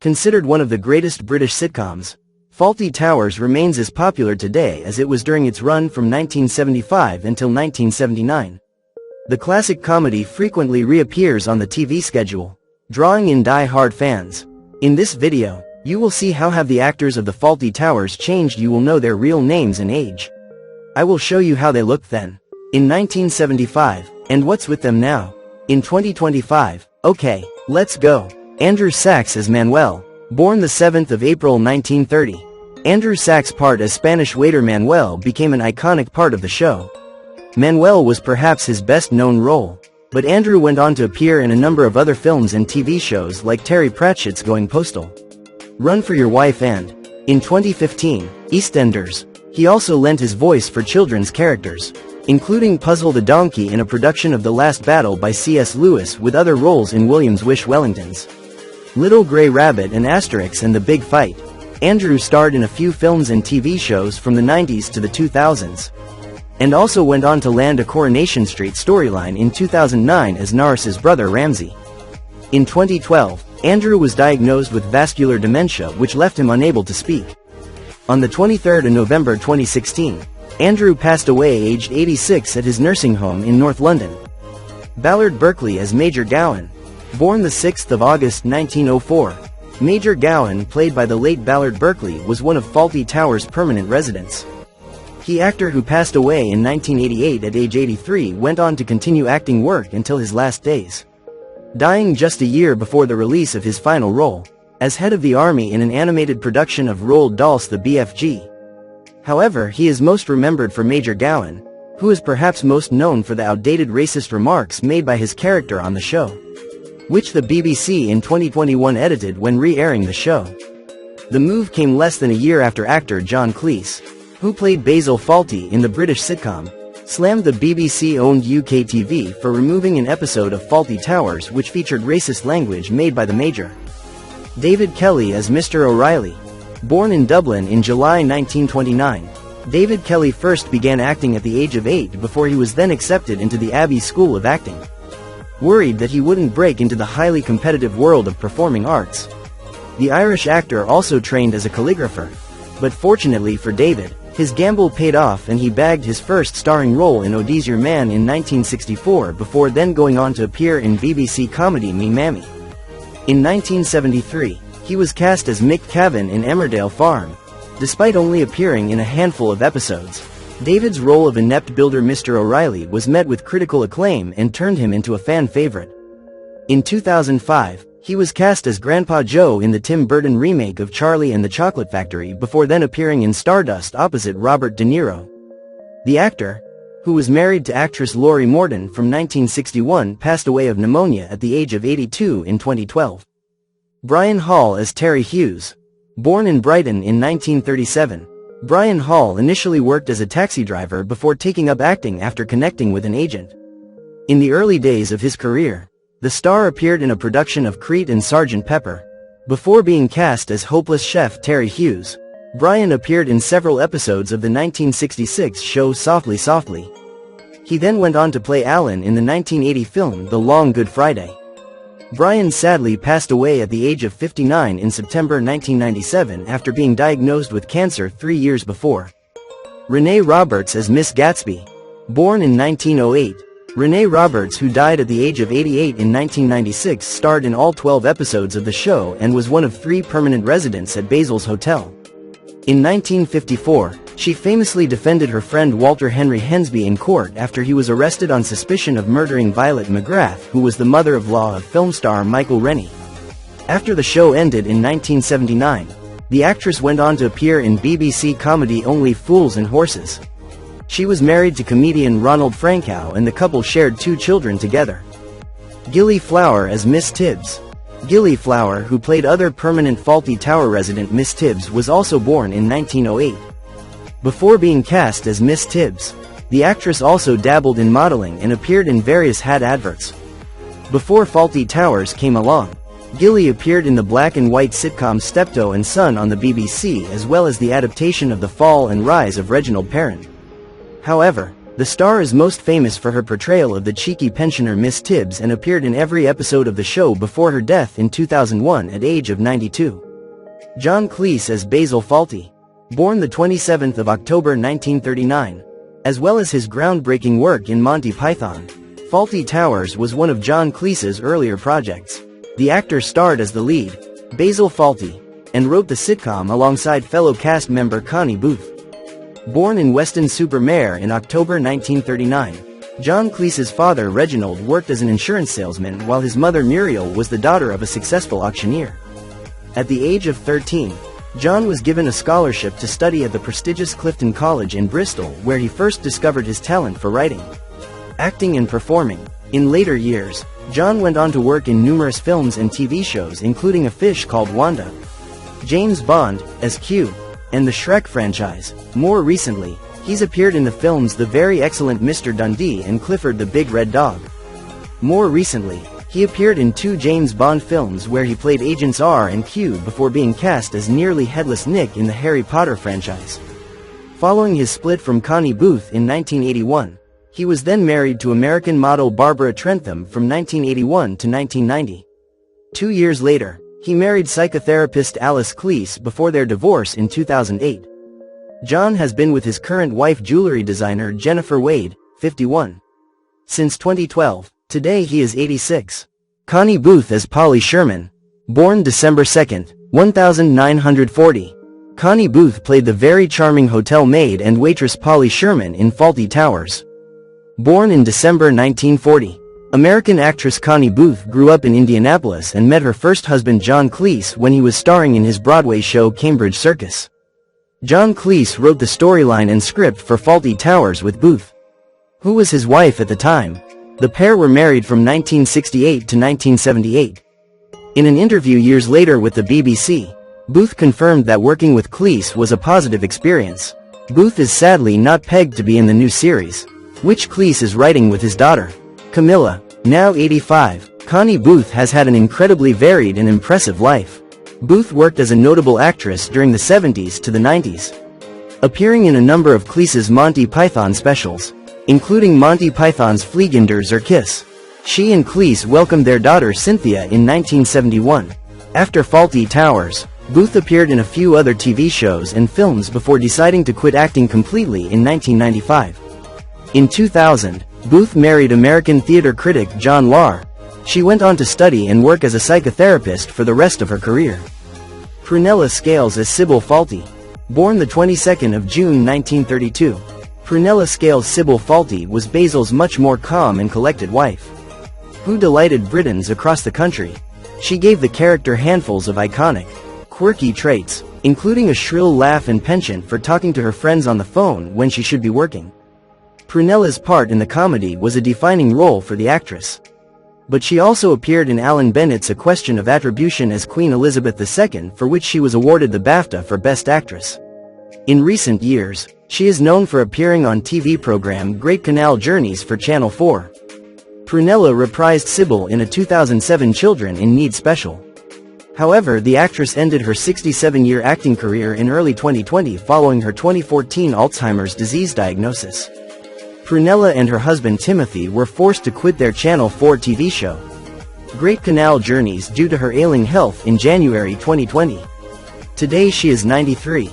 Considered one of the greatest British sitcoms, Fawlty Towers remains as popular today as it was during its run from 1975 until 1979. The classic comedy frequently reappears on the TV schedule, drawing in die-hard fans. In this video, you will see how have the actors of the Fawlty Towers changed. You will know their real names and age. I will show you how they looked then, in 1975, and what's with them now, in 2025. Okay, let's go. Andrew Sachs as Manuel, born the 7th of April 1930. Andrew Sachs' part as Spanish waiter Manuel became an iconic part of the show. Manuel was perhaps his best-known role, but Andrew went on to appear in a number of other films and TV shows like Terry Pratchett's Going Postal, Run for Your Wife and, in 2015, EastEnders. He also lent his voice for children's characters, including Puzzle the Donkey in a production of The Last Battle by C.S. Lewis, with other roles in Williams' Wish Wellingtons, Little Grey Rabbit and Asterix and The Big Fight. Andrew starred in a few films and TV shows from the 90s to the 2000s, and also went on to land a Coronation Street storyline in 2009 as Norris's brother Ramsey. In 2012, Andrew was diagnosed with vascular dementia, which left him unable to speak. On the 23rd of November 2016, Andrew passed away aged 86 at his nursing home in North London. Ballard Berkeley as Major Gowan, born the 6th of August 1904. Major Gowan, played by the late Ballard Berkeley, was one of Fawlty Towers' permanent residents. The actor, who passed away in 1988 at age 83, went on to continue acting work until his last days, dying just a year before the release of his final role, as head of the army in an animated production of Roald Dahl's The BFG. However, he is most remembered for Major Gowan, who is perhaps most known for the outdated racist remarks made by his character on the show, which the BBC in 2021 edited when re-airing the show. The move came less than a year after actor John Cleese, who played Basil Fawlty in the British sitcom, slammed the BBC-owned UK TV for removing an episode of Fawlty Towers which featured racist language made by the Major. David Kelly as Mr. O'Reilly. Born in Dublin in July 1929, David Kelly first began acting at the age of 8 before he was then accepted into the Abbey School of Acting. Worried that he wouldn't break into the highly competitive world of performing arts, the Irish actor also trained as a calligrapher. But fortunately for David, his gamble paid off and he bagged his first starring role in O'Dee's Your Man in 1964 before then going on to appear in BBC comedy Me Mammy. In 1973, he was cast as Mick Cavan in Emmerdale Farm. Despite only appearing in a handful of episodes, David's role of inept builder Mr. O'Reilly was met with critical acclaim and turned him into a fan favorite. In 2005, he was cast as Grandpa Joe in the Tim Burton remake of Charlie and the Chocolate Factory before then appearing in Stardust opposite Robert De Niro. The actor, who was married to actress Laurie Morton from 1961, passed away of pneumonia at the age of 82 in 2012. Brian Hall as Terry Hughes. Born in Brighton in 1937, Brian Hall initially worked as a taxi driver before taking up acting after connecting with an agent. In the early days of his career, the star appeared in a production of Crete and Sgt. Pepper. Before being cast as hopeless chef Terry Hughes, Brian appeared in several episodes of the 1966 show Softly Softly. He then went on to play Alan in the 1980 film The Long Good Friday. Brian sadly passed away at the age of 59 in September 1997 after being diagnosed with cancer 3 years before. Renee Roberts as Miss Gatsby. Born in 1908, Renee Roberts, who died at the age of 88 in 1996, starred in all 12 episodes of the show and was one of 3 permanent residents at Basil's Hotel. In 1954, she famously defended her friend Walter Henry Hensby in court after he was arrested on suspicion of murdering Violet McGrath, who was the mother-in-law of film star Michael Rennie. After the show ended in 1979, the actress went on to appear in BBC comedy Only Fools and Horses. She was married to comedian Ronald Francow and the couple shared 2 children together. Gilly Flower as Miss Tibbs. Gilly Flower, who played other permanent Fawlty Tower resident Miss Tibbs, was also born in 1908. Before being cast as Miss Tibbs, the actress also dabbled in modeling and appeared in various hat adverts. Before Fawlty Towers came along, Gilly appeared in the black and white sitcom Steptoe and Son on the BBC, as well as the adaptation of The Fall and Rise of Reginald Perrin. However, The star is most famous for her portrayal of the cheeky pensioner Miss Tibbs and appeared in every episode of the show before her death in 2001 at age of 92. John Cleese as Basil Fawlty. Born the 27th of October 1939. As well as his groundbreaking work in Monty Python, Fawlty Towers was one of John Cleese's earlier projects. The actor starred as the lead, Basil Fawlty, and wrote the sitcom alongside fellow cast member Connie Booth. Born in Weston-super-Mare in October 1939, John Cleese's father Reginald worked as an insurance salesman while his mother Muriel was the daughter of a successful auctioneer. At the age of 13, John was given a scholarship to study at the prestigious Clifton College in Bristol, where he first discovered his talent for writing, acting and performing. In later years, John went on to work in numerous films and TV shows, including A Fish Called Wanda, James Bond as Q, and the Shrek franchise. More recently, he's appeared in the films The Very Excellent Mr. Dundee and Clifford the Big Red Dog. More recently, he appeared in 2 James Bond films where he played Agents R and Q before being cast as nearly headless Nick in the Harry Potter franchise. Following his split from Connie Booth in 1981, he was then married to American model Barbara Trentham from 1981 to 1990. 2 years later, he married psychotherapist Alice Cleese before their divorce in 2008. John has been with his current wife jewelry designer Jennifer Wade, 51. Since 2012, today he is 86. Connie Booth as Polly Sherman. Born December 2, 1940. Connie Booth played the very charming hotel maid and waitress Polly Sherman in Fawlty Towers. Born in December 1940. American actress Connie Booth grew up in Indianapolis and met her first husband John Cleese when he was starring in his Broadway show Cambridge Circus. John Cleese wrote the storyline and script for Fawlty Towers with Booth, who was his wife at the time. The pair were married from 1968 to 1978. In an interview years later with the BBC, Booth confirmed that working with Cleese was a positive experience. Booth is sadly not pegged to be in the new series, which Cleese is writing with his daughter, Camilla. Now 85, Connie Booth has had an incredibly varied and impressive life. Booth worked as a notable actress during the 70s to the 90s, appearing in a number of Cleese's Monty Python specials, including Monty Python's Fleegenders or Kiss. She and Cleese welcomed their daughter Cynthia in 1971. After Fawlty Towers, Booth appeared in a few other TV shows and films before deciding to quit acting completely in 1995. In 2000, Booth married American theater critic John Lahr. She went on to study and work as a psychotherapist for the rest of her career. Prunella Scales as Sybil Fawlty. Born the 22nd of June 1932. Prunella Scales Sybil Fawlty was Basil's much more calm and collected wife, who delighted Britons across the country. She gave the character handfuls of iconic, quirky traits, including a shrill laugh and penchant for talking to her friends on the phone when she should be working. Prunella's part in the comedy was a defining role for the actress, but she also appeared in Alan Bennett's A Question of Attribution as Queen Elizabeth II, for which she was awarded the BAFTA for Best Actress. In recent years, she is known for appearing on TV program Great Canal Journeys for Channel 4. Prunella reprised Sybil in a 2007 Children in Need special. However, the actress ended her 67-year acting career in early 2020 following her 2014 Alzheimer's disease diagnosis. Prunella and her husband Timothy were forced to quit their Channel 4 TV show, Great Canal Journeys, due to her ailing health in January 2020. Today she is 93.